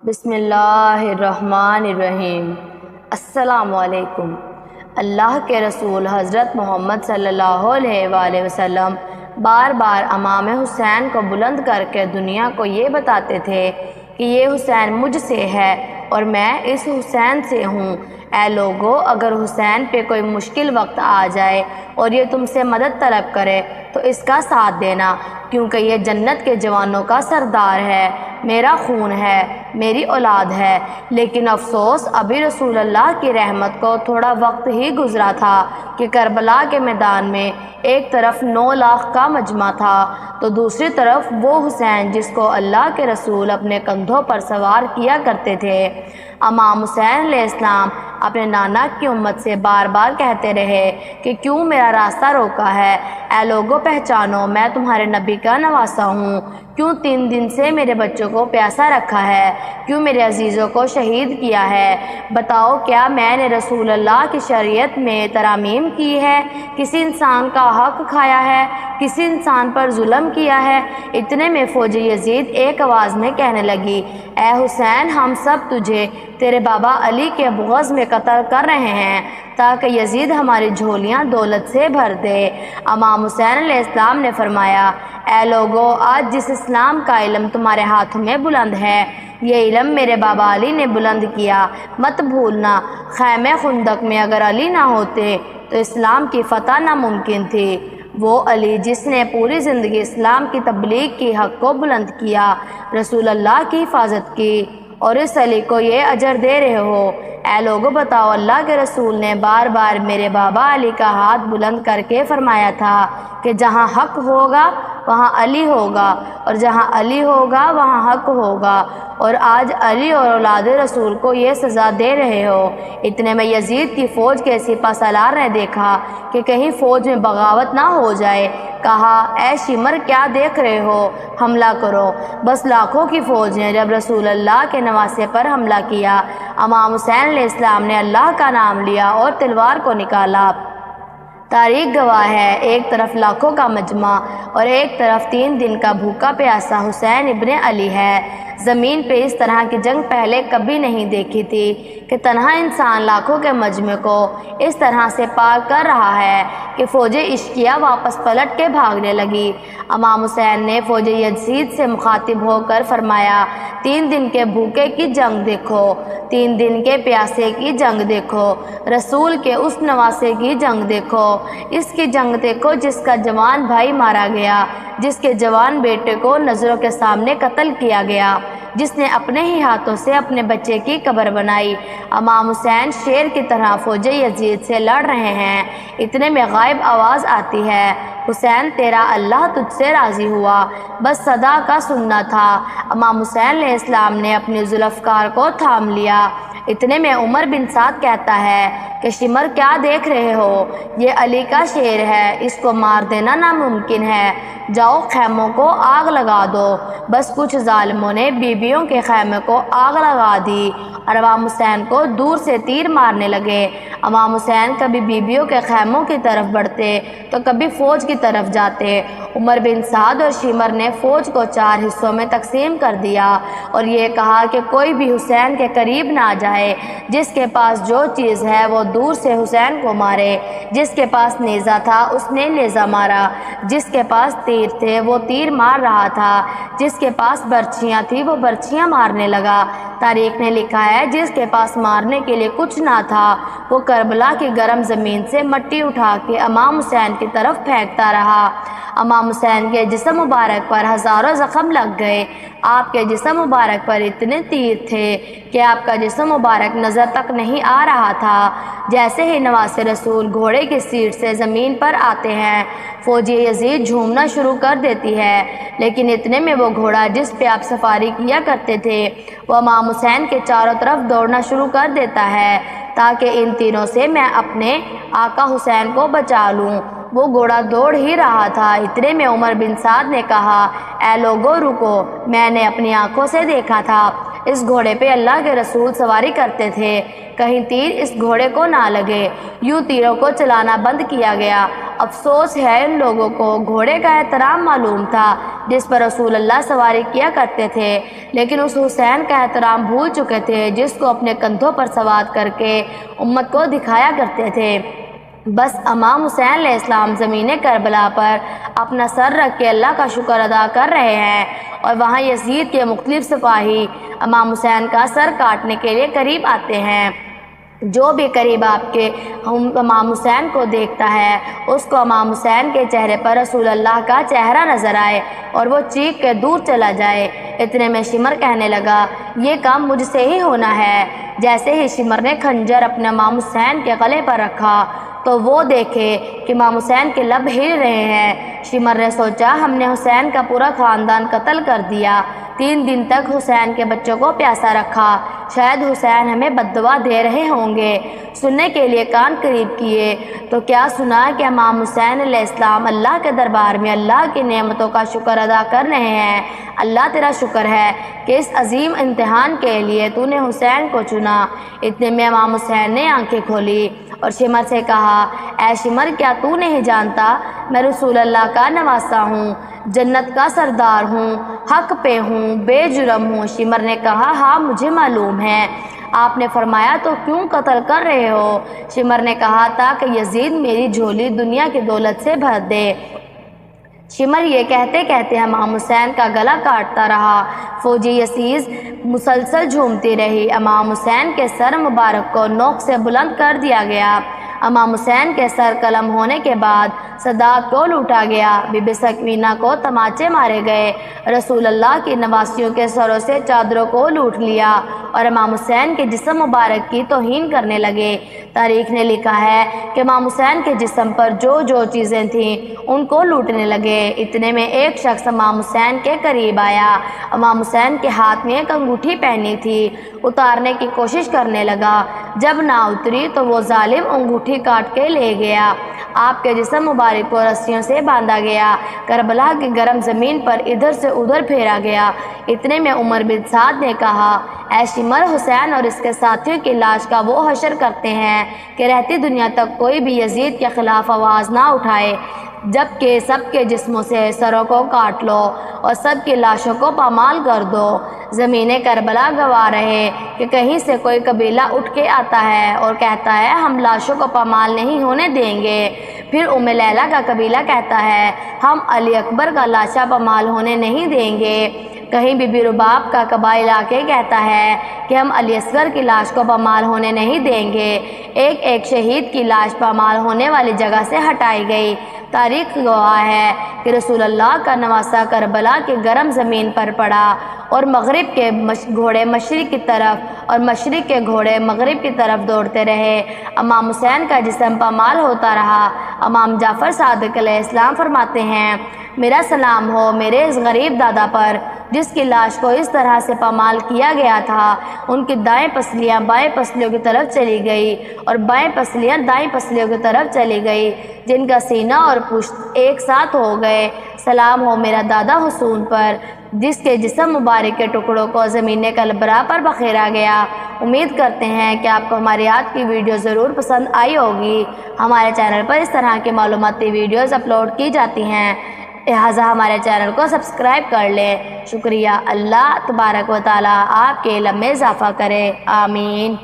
بسم اللہ الرحمن الرحیم۔ السلام علیکم۔ اللہ کے رسول حضرت محمد صلی اللہ علیہ وآلہ وسلم بار بار امام حسین کو بلند کر کے دنیا کو یہ بتاتے تھے کہ یہ حسین مجھ سے ہے اور میں اس حسین سے ہوں۔ اے لوگو، اگر حسین پہ کوئی مشکل وقت آ جائے اور یہ تم سے مدد طلب کرے تو اس کا ساتھ دینا، کیونکہ یہ جنت کے جوانوں کا سردار ہے، میرا خون ہے، میری اولاد ہے۔ لیکن افسوس، ابھی رسول اللہ کی رحمت کو تھوڑا وقت ہی گزرا تھا کہ کربلا کے میدان میں ایک طرف 9 لاکھ کا مجمع تھا تو دوسری طرف وہ حسین جس کو اللہ کے رسول اپنے کندھوں پر سوار کیا کرتے تھے۔ امام حسین علیہ السلام اپنے نانا کی امت سے بار بار کہتے رہے کہ کیوں میرا راستہ روکا ہے؟ اے لوگو، پہچانو، میں تمہارے نبی کا نواسا ہوں۔ کیوں 3 دن سے میرے بچوں کو پیاسا رکھا ہے؟ کیوں میرے عزیزوں کو شہید کیا ہے؟ بتاؤ، کیا میں نے رسول اللہ کی شریعت میں ترامیم کی ہے؟ کسی انسان کا حق کھایا ہے؟ کسی انسان پر ظلم کیا ہے؟ اتنے میں فوج یزید ایک آواز میں کہنے لگی، اے حسین، ہم سب تجھے تیرے بابا علی کے بغض میں قتل کر رہے ہیں تاکہ یزید ہماری جھولیاں دولت سے بھر دے۔ امام حسین علیہ السلام نے فرمایا، اے لوگو، آج جس اسلام کا علم تمہارے ہاتھوں میں بلند ہے، یہ علم میرے بابا علی نے بلند کیا۔ مت بھولنا، خیمہ خندق میں اگر علی نہ ہوتے تو اسلام کی فتح ناممکن تھی۔ وہ علی جس نے پوری زندگی اسلام کی تبلیغ کی حق کو بلند کیا، رسول اللہ کی حفاظت کی، اور اس علی کو یہ اجر دے رہے ہو۔ اے لوگو، بتاؤ، اللہ کے رسول نے بار بار میرے بابا علی کا ہاتھ بلند کر کے فرمایا تھا کہ جہاں حق ہوگا وہاں علی ہوگا، اور جہاں علی ہوگا وہاں حق ہوگا، اور آج علی اور اولاد رسول کو یہ سزا دے رہے ہو۔ اتنے میں یزید کی فوج کے سپہ سالار نے دیکھا کہ کہیں فوج میں بغاوت نہ ہو جائے۔ کہا، اے شمر، کیا دیکھ رہے ہو؟ حملہ کرو۔ بس لاکھوں کی فوج نے جب رسول اللہ کے نواسے پر حملہ کیا، امام حسین علیہ السلام نے اللہ کا نام لیا اور تلوار کو نکالا۔ تاریخ گواہ ہے، ایک طرف لاکھوں کا مجمع اور ایک طرف 3 دن کا بھوکا پیاسا حسین ابن علی ہے۔ زمین پہ اس طرح کی جنگ پہلے کبھی نہیں دیکھی تھی کہ تنہا انسان لاکھوں کے مجمع کو اس طرح سے پار کر رہا ہے کہ فوج عشقیہ واپس پلٹ کے بھاگنے لگی۔ امام حسین نے فوج یزید سے مخاطب ہو کر فرمایا، 3 دن کے بھوکے کی جنگ دیکھو، 3 دن کے پیاسے کی جنگ دیکھو، رسول کے اس نواسے کی جنگ دیکھو، اس کی جنگ دیکھو جس کا جوان بھائی مارا گیا، جس کے جوان بیٹے کو نظروں کے سامنے قتل کیا گیا، جس نے اپنے ہی ہاتھوں سے اپنے بچے کی قبر بنائی۔ امام حسین شیر کی طرح فوج یزید سے لڑ رہے ہیں۔ اتنے میں غائب آواز آتی ہے، حسین، تیرا اللہ تجھ سے راضی ہوا، بس صدا کا سننا تھا۔ امام حسین علیہ السلام نے اپنی ذوالفقار کو تھام لیا۔ اتنے میں عمر بن سعد کہتا ہے کہ شمر، کیا دیکھ رہے ہو؟ یہ علی کا شیر ہے، اس کو مار دینا ناممکن ہے، جاؤ خیموں کو آگ لگا دو۔ بس کچھ ظالموں نے بیویوں کے خیمے کو آگ لگا دی اور امام حسین کو دور سے تیر مارنے لگے۔ امام حسین کبھی بیویوں کے خیموں کی طرف بڑھتے تو کبھی فوج کی طرف جاتے۔ عمر بن سعد اور شمر نے فوج کو 4 حصوں میں تقسیم کر دیا اور یہ کہا کہ کوئی بھی حسین کے قریب نہ جائے، جس کے پاس جو چیز ہے وہ دور سے حسین کو مارے۔ جس کے پاس نیزہ تھا اس نے نیزہ مارا، جس کے پاس تیر تھے وہ تیر مار رہا تھا، جس کے پاس برچھیاں تھی وہ برچھیاں مارنے لگا۔ تاریخ نے لکھا ہے، جس کے پاس مارنے کے لیے کچھ نہ تھا وہ کربلا کی گرم زمین سے مٹی اٹھا کے امام حسین کی طرف پھینکتا رہا۔ امام حسین کے جسم مبارک پر ہزاروں زخم لگ گئے۔ آپ کے جسم مبارک پر اتنے تیر تھے کہ آپ کا جسم مبارک نظر تک نہیں آ رہا تھا۔ جیسے ہی نواسے رسول گھوڑے کی سیٹ سے زمین پر آتے ہیں، فوج یزید جھومنا شروع کر دیتی ہے، لیکن اتنے میں وہ گھوڑا جس پہ آپ سفاری کیا کرتے تھے وہ امام حسین کے چاروں طرف دوڑنا شروع کر دیتا ہے تاکہ ان تیروں سے میں اپنے آقا حسین کو بچا لوں۔ وہ گھوڑا دوڑ ہی رہا تھا۔ اتنے میں عمر بن سعد نے کہا، اے لوگو، رکو، میں نے اپنی آنکھوں سے دیکھا تھا اس گھوڑے پہ اللہ کے رسول سواری کرتے تھے، کہیں تیر اس گھوڑے کو نہ لگے، یوں تیروں کو چلانا بند کیا گیا۔ افسوس ہے ان لوگوں کو، گھوڑے کا احترام معلوم تھا جس پر رسول اللہ سواری کیا کرتے تھے، لیکن اس حسین کا احترام بھول چکے تھے جس کو اپنے کندھوں پر سوار کر کے امت کو دکھایا کرتے تھے۔ بس امام حسین علیہ السلام زمین کربلا پر اپنا سر رکھ کے اللہ کا شکر ادا کر رہے ہیں، اور وہاں یزید کے مختلف سپاہی امام حسین کا سر کاٹنے کے لیے قریب آتے ہیں۔ جو بھی قریب آپ کے امام حسین کو دیکھتا ہے، اس کو امام حسین کے چہرے پر رسول اللہ کا چہرہ نظر آئے اور وہ چیخ کے دور چلا جائے۔ اتنے میں شمر کہنے لگا، یہ کام مجھ سے ہی ہونا ہے۔ جیسے ہی شمر نے خنجر اپنے امام حسین کے گلے پر رکھا تو وہ دیکھے کہ امام حسین کے لب ہل رہے ہیں۔ شمر نے سوچا، ہم نے حسین کا پورا خاندان قتل کر دیا، 3 دن تک حسین کے بچوں کو پیاسا رکھا، شاید حسین ہمیں بددعا دے رہے ہوں گے۔ سننے کے لیے کان قریب کیے تو کیا سنا کہ امام حسین علیہ السلام اللہ کے دربار میں اللہ کی نعمتوں کا شکر ادا کر رہے ہیں۔ اللہ تیرا شکر ہے کہ اس عظیم امتحان کے لیے تو نے حسین کو چنا۔ اتنے میں امام حسین نے آنکھیں کھولی اور شمر سے کہا، اے شمر، کیا تو نہیں جانتا میں رسول اللہ کا نواسہ ہوں، جنت کا سردار ہوں، حق پہ ہوں، بے جرم ہوں؟ شمر نے کہا، ہاں مجھے معلوم ہے۔ آپ نے فرمایا تو کیوں قتل کر رہے ہو؟ شمر نے کہا، تاکہ یزید میری جھولی دنیا کی دولت سے بھر دے۔ شمر یہ کہتے کہتے امام حسین کا گلا کاٹتا رہا۔ فوجی یزید مسلسل جھومتی رہی۔ امام حسین کے سر مبارک کو نوک سے بلند کر دیا گیا۔ امام حسین کے سر قلم ہونے کے بعد صدات کو لوٹا گیا۔ بی بی سکینہ کو تماچے مارے گئے۔ رسول اللہ کی نواسیوں کے سروں سے چادروں کو لوٹ لیا اور امام حسین کے جسم مبارک کی توہین کرنے لگے۔ تاریخ نے لکھا ہے کہ امام حسین کے جسم پر جو جو چیزیں تھیں ان کو لوٹنے لگے۔ اتنے میں ایک شخص امام حسین کے قریب آیا۔ امام حسین کے ہاتھ میں ایک انگوٹھی پہنی تھی، اتارنے کی کوشش کرنے لگا۔ جب نہ اتری تو وہ ظالم انگوٹھی کاٹ کے لے گیا۔ آپ کے جسم مبارک کو رسیوں سے باندھا گیا، کربلا کی گرم زمین پر ادھر سے ادھر پھیرا گیا۔ اتنے میں عمر بن سعد نے کہا، اے شمر، حسین اور اس کے ساتھیوں کی لاش کا وہ حشر کرتے ہیں کہ رہتی دنیا تک کوئی بھی یزید کے خلاف آواز نہ اٹھائے، جبکہ سب کے جسموں سے سروں کو کاٹ لو اور سب کی لاشوں کو پامال کر دو۔ زمین کربلا گواہ رہے کہ کہیں سے کوئی قبیلہ اٹھ کے آتا ہے اور کہتا ہے ہم لاشوں کو پامال نہیں ہونے دیں گے، پھر ام لیلہ کا قبیلہ کہتا ہے ہم علی اکبر کا لاشا پامال ہونے نہیں دیں گے، کہیں بی بی رباب کا قبائل آ کے کہتا ہے کہ ہم علی اصغر کی لاش کو پامال ہونے نہیں دیں گے۔ ایک ایک شہید کی لاش پامال ہونے والی جگہ سے ہٹائی گئی۔ تاریخ گواہ ہے کہ رسول اللہ کا نواسہ کربلا کی گرم زمین پر پڑا اور مغرب کے گھوڑے مشرق کی طرف اور مشرق کے گھوڑے مغرب کی طرف دوڑتے رہے۔ امام حسین کا جسم پامال ہوتا رہا۔ امام جعفر صادق علیہ السلام فرماتے ہیں، میرا سلام ہو میرے اس غریب دادا پر جس کی لاش کو اس طرح سے پامال کیا گیا تھا۔ ان کی دائیں پسلیاں بائیں پسلیوں کی طرف چلی گئی اور بائیں پسلیاں دائیں پسلیوں کی طرف چلی گئی، جن کا سینہ اور پشت ایک ساتھ ہو گئے۔ سلام ہو میرا دادا حسون پر جس کے جسم مبارک کے ٹکڑوں کو زمین کربلا پر بکھیرا گیا۔ امید کرتے ہیں کہ آپ کو ہماری آج کی ویڈیو ضرور پسند آئی ہوگی۔ ہمارے چینل پر اس طرح کی معلوماتی ویڈیوز اپلوڈ کی جاتی ہیں، لہٰذا ہمارے چینل کو سبسکرائب کر لیں۔ شکریہ۔ اللہ تبارک و تعالی آپ کے علم میں اضافہ کرے، آمین۔